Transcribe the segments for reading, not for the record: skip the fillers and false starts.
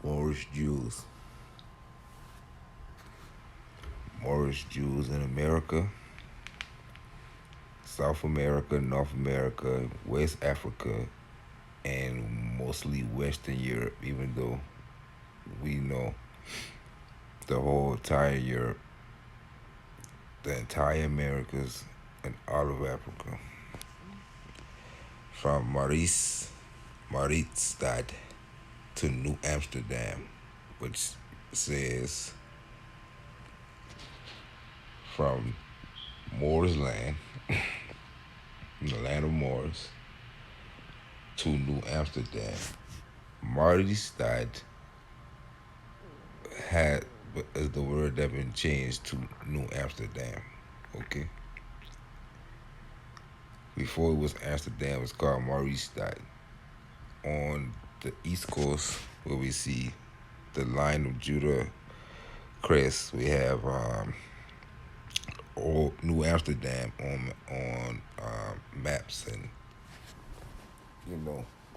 Moorish Jews. Moorish Jews in America, South America, North America, West Africa, and mostly Western Europe, even though we know the whole entire Europe, the entire Americas, and all of Africa. From Maritstad to New Amsterdam, which says from Moor's land, the land of Moors, to New Amsterdam. Maritstad had is the word that been changed to New Amsterdam. Okay. Before it was Amsterdam, it's called Maritstad. On the east coast, where we see the line of Judah crest, we have old New Amsterdam on maps and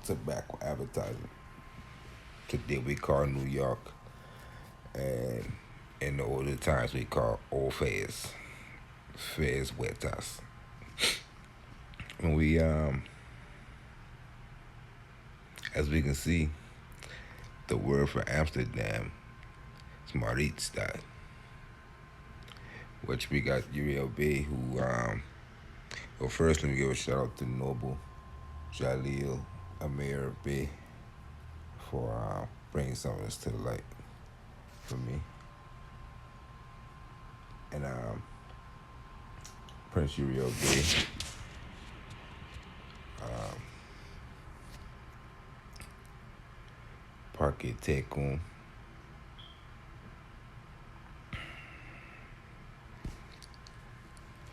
tobacco advertising. Today we call New York, and in the older times we call Old Fez, Fez Wetas. And we as we can see, the word for Amsterdam is Maritstad, which we got Uriel Bay, who well, first let me give a shout out to Noble, Jalil, Amir Bay for bringing some of this to the light for me. And Prince Uriel Bay, Parque Tecum,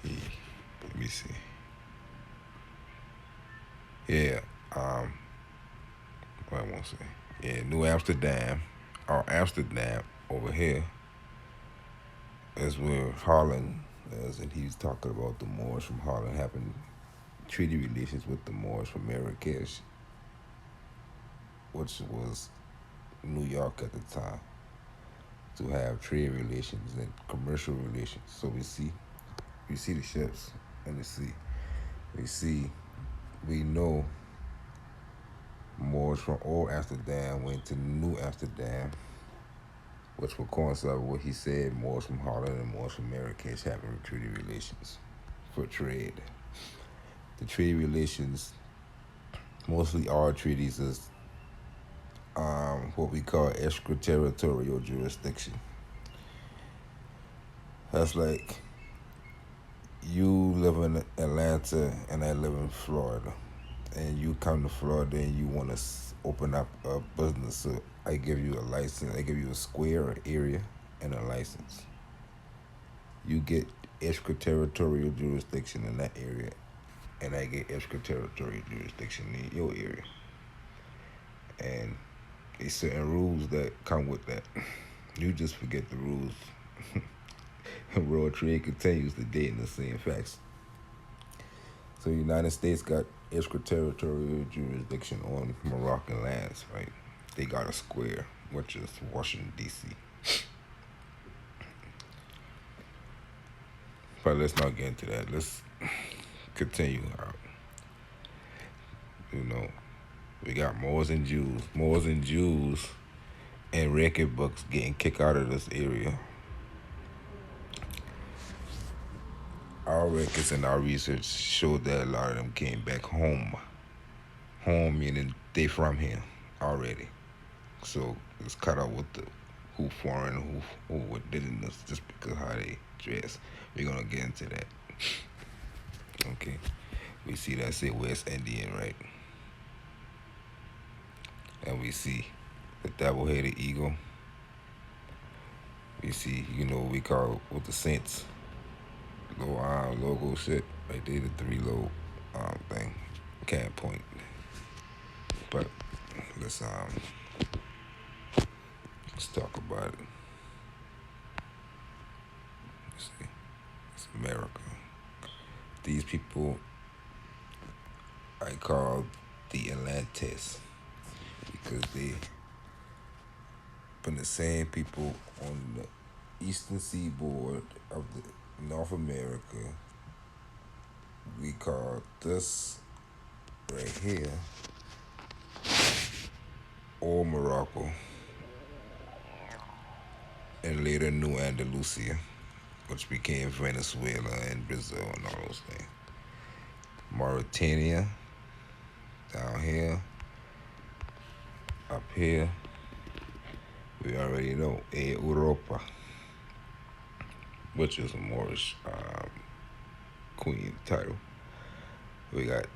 let me see. Yeah, what I want to say. Yeah, New Amsterdam, or Amsterdam over here is where Holland is, and he's talking about the Moors from Holland having treaty relations with the Moors from Marrakesh, which was New York at the time, to have trade relations and commercial relations. So we see the ships in the sea. We know Moors from Old Amsterdam went to New Amsterdam, which will coincide with what he said, Moors from Holland and Moors from Marrakesh having treaty relations for trade. The trade relations, mostly all treaties, is what we call extraterritorial jurisdiction. That's like you live in Atlanta and I live in Florida, and you come to Florida and you want to open up a business. So I give you a license. I give you a square area and a license. You get extraterritorial jurisdiction in that area, and I get extraterritorial jurisdiction in your area. And there's certain rules that come with that. You just forget the rules. World trade continues today in the same facts. So the United States got extraterritorial jurisdiction on Moroccan lands, right? They got a square, which is Washington, D.C. But let's not get into that. Let's continue out. We got Moors and Jews and record books getting kicked out of this area. Our records and our research showed that a lot of them came back home. Home meaning they from here already. So let's cut out with the who foreign, who what didn't us just because how they dress. We're gonna get into that. Okay. We see that say West Indian, right? And we see the double-headed eagle. We see, we call with the Saints logo shit. Right there, the three low thing. Can't point. But let's talk about it. Let's see. It's America. These people I call the Atlantis because up in the same people on the eastern seaboard of the North America. We call this right here Old Morocco and later New Andalusia, which became Venezuela and Brazil and all those things. Mauritania down here, up here, we already know Europa, which is a Moorish queen title. We got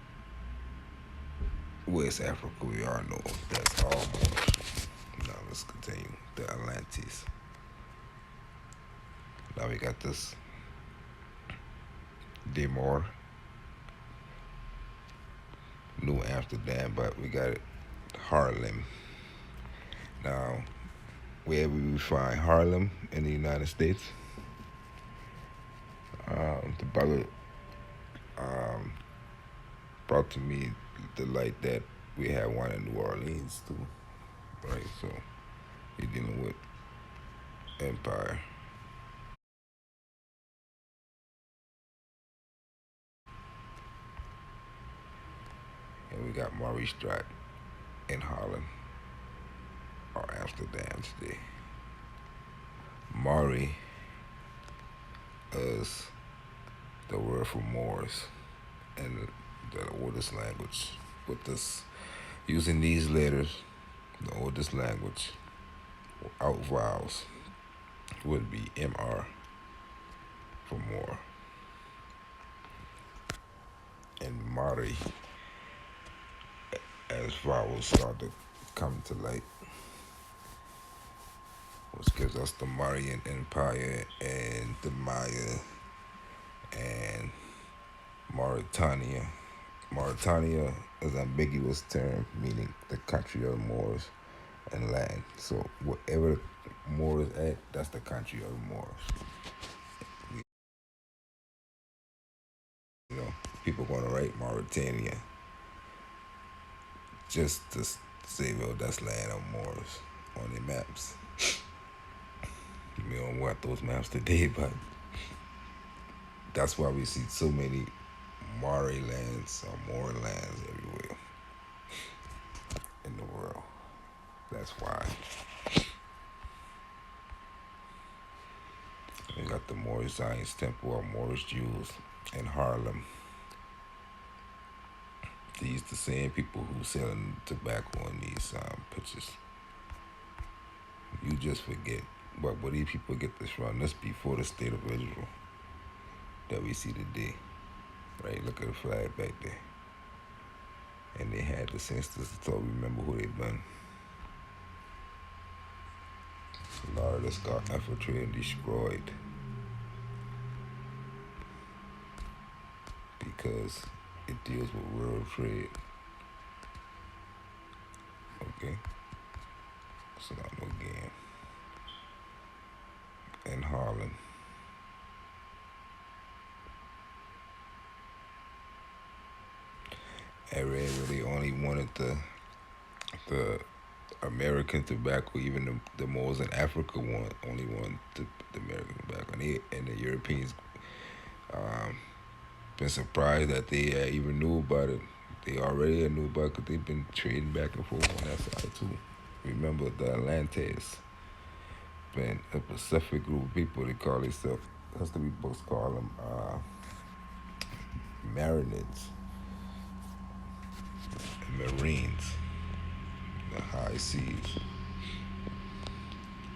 West Africa, we all know that's all Moorish. Now let's continue. The Atlantis. Now we got this Demor, New Amsterdam, but we got it Haarlem. Now, where we find Haarlem in the United States, the brother brought to me the light that we have one in New Orleans too, right? So you're dealing with empire. And we got Moorish in Holland or Amsterdam today. Mari is the word for Moors in the oldest language. With this, using these letters, the oldest language, out vowels would be MR for more. And Mari, as vowels start to come to light, which gives us the Mauryan Empire and the Maya and Mauritania. Mauritania is an ambiguous term meaning the country of Moors and land. So wherever Moors at, that's the country of the Moors. You know, people gonna write Mauritania just to say, well, that's land of Moors on their maps. We don't want those maps today, but that's why we see so many Maori lands or Moor lands everywhere in the world. That's why. We got the Moorish Zion's Temple or Moorish Jews in Haarlem. These the same people who selling tobacco in these pictures. You just forget. But where these people get this from? This before the state of Israel that we see today. Right? Look at the flag back there. And they had the census to remember who they've been. A lot of this got infiltrated and destroyed because it deals with world trade. Okay? So not no game. In Holland. I really only wanted the American tobacco, even the Moors in Africa only wanted the American tobacco, and the Europeans been surprised that they even knew about it. They already knew about it because they've been trading back and forth on that side too. Remember the Atlantes, been a Pacific group of people. They call themselves, history books call them Marinids, Marines, the high seas,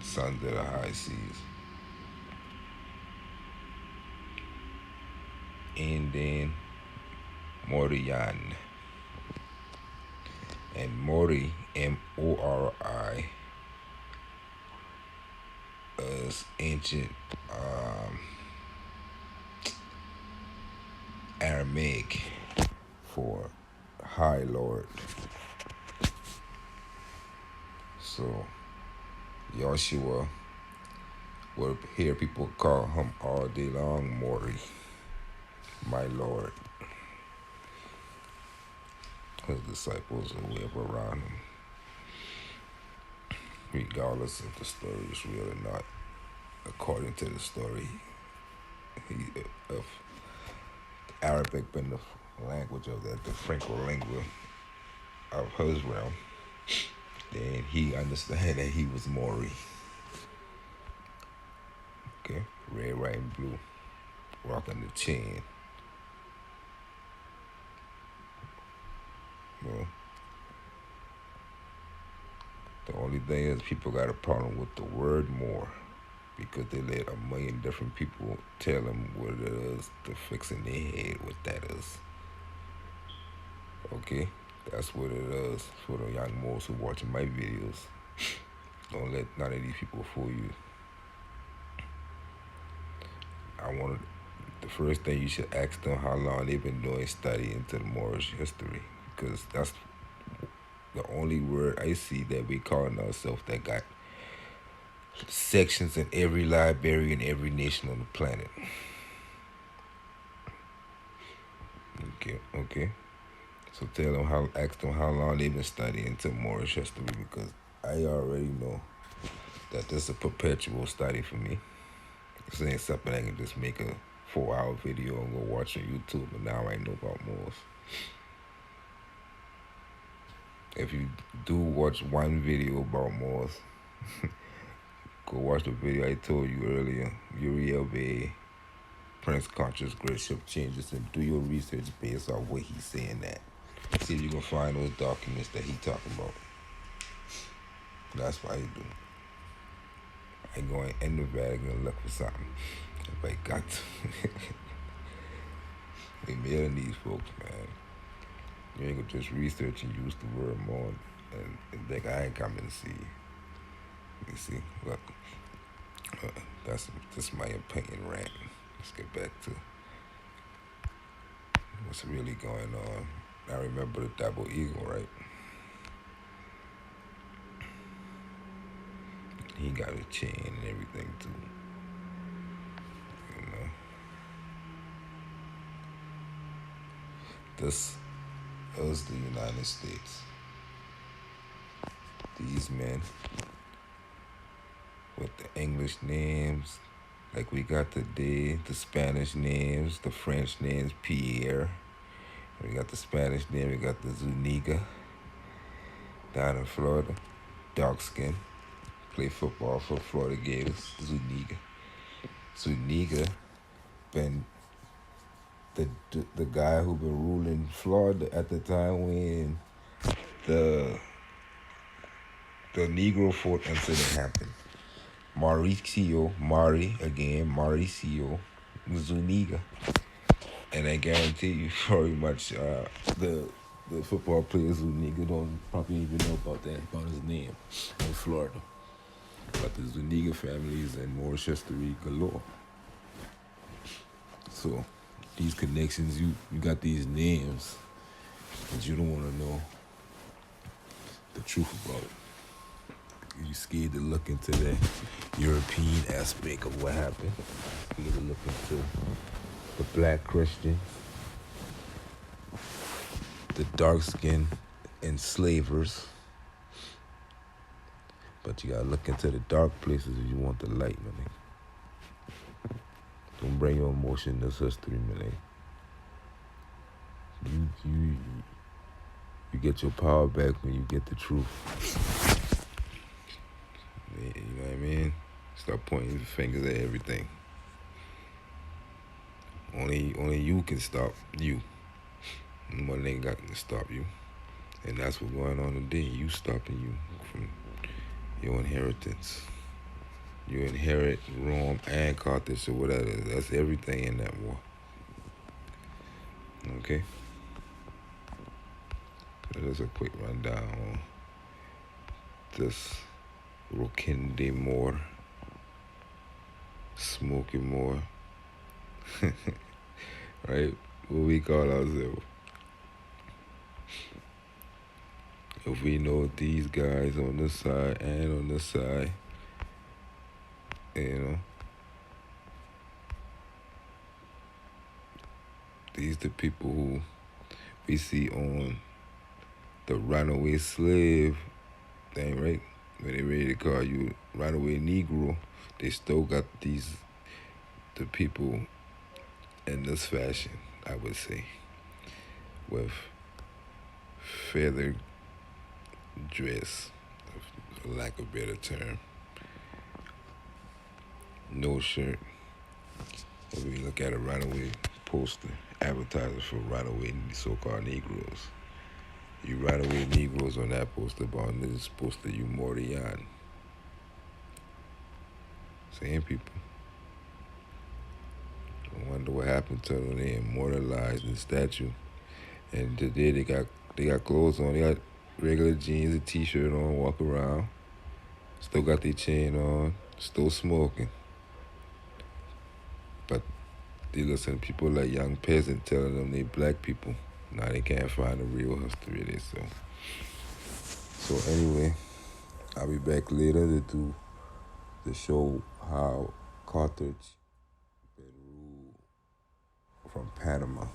sons of the high seas. And then Morian. And Mori, Mori, is ancient Aramaic for High Lord. So Joshua would hear people call him all day long Mori, my Lord. His disciples who live around him. regardless if the story is real or not. According to the story, he of Arabic being the language of the Franco lingua of his realm, then he understood that he was Maori. Okay, red, white, and blue, rocking the chain. Well, the only thing is people got a problem with the word more because they let a million different people tell them what it is to fix in their head what that is. Okay, that's what it is for the young Moors who watching my videos. Don't let none of these people fool you. I wanted the first thing you should ask them how long they've been doing study into the Moorish history because that's the only word I see that we calling ourselves that got sections in every library in every nation on the planet. Okay. So ask them how long they've been studying into Moorish history because I already know that this is a perpetual study for me. This ain't something I can just make a 4-hour video and go watch on YouTube, but now I know about Moors. If you do watch one video about Moors, go watch the video I told you earlier, Uriel Bay, Prince Conscious Great Ship Changes, and do your research based on what he's saying that. See if you can find those documents that he talking about. That's what I do. I go in the Vatican and look for something. If I got to. We mailing these folks, man. You ain't gonna just research and use the word more and think I ain't coming to see you. You see, look, that's just my opinion rant. Let's get back to what's really going on. I remember the double eagle, right? He got a chain and everything too. You know, this is the United States. These men with the English names, like we got today, the Spanish names, the French names, Pierre. We got the Spanish name, we got the Zuniga down in Florida, dark skin, play football for Florida Gators, Zuniga. Zuniga been the guy who been ruling Florida at the time when the Negro Fort incident happened. Mauricio Zuniga. And I guarantee you very much the football players Zuniga don't probably even know about his name in Florida. But the Zuniga families and Moorish history galore. So these connections, you got these names, but you don't want to know the truth about it. You scared to look into the European aspect of what happened. You scared to look into the black Christians, the dark-skinned enslavers. But you gotta look into the dark places if you want the light, man. Don't bring your emotion in this history, man. You get your power back when you get the truth. You know what I mean? Stop pointing your fingers at everything. Only you can stop you. Nobody ain't got to stop you. And that's what's going on today. You stopping you from your inheritance. You inherit Rome and Carthage or whatever. That's everything in that war. Okay? That's a quick rundown on this Rokinde Moore, Smoky Moore. Right? What we call ourselves. If we know these guys on this side and on this side, you know, these the people who we see on the runaway slave thing, right? when they ready to call you runaway Negro, they still got the people in this fashion, I would say, with feather dress, for lack of a better term, no shirt. When we look at a runaway poster, advertising for runaway so-called Negroes. You runaway Negroes on that poster, but on this poster you Morian. Same people. I wonder what happened to them. They immortalized in the statue. And today they got clothes on. They got regular jeans, a t-shirt on, walk around. Still got their chain on, still smoking. But they listen to people like young peasant telling them they black people. Now they can't find the real history of this. So anyway, I'll be back later to show how Carthage been ruled from Panama.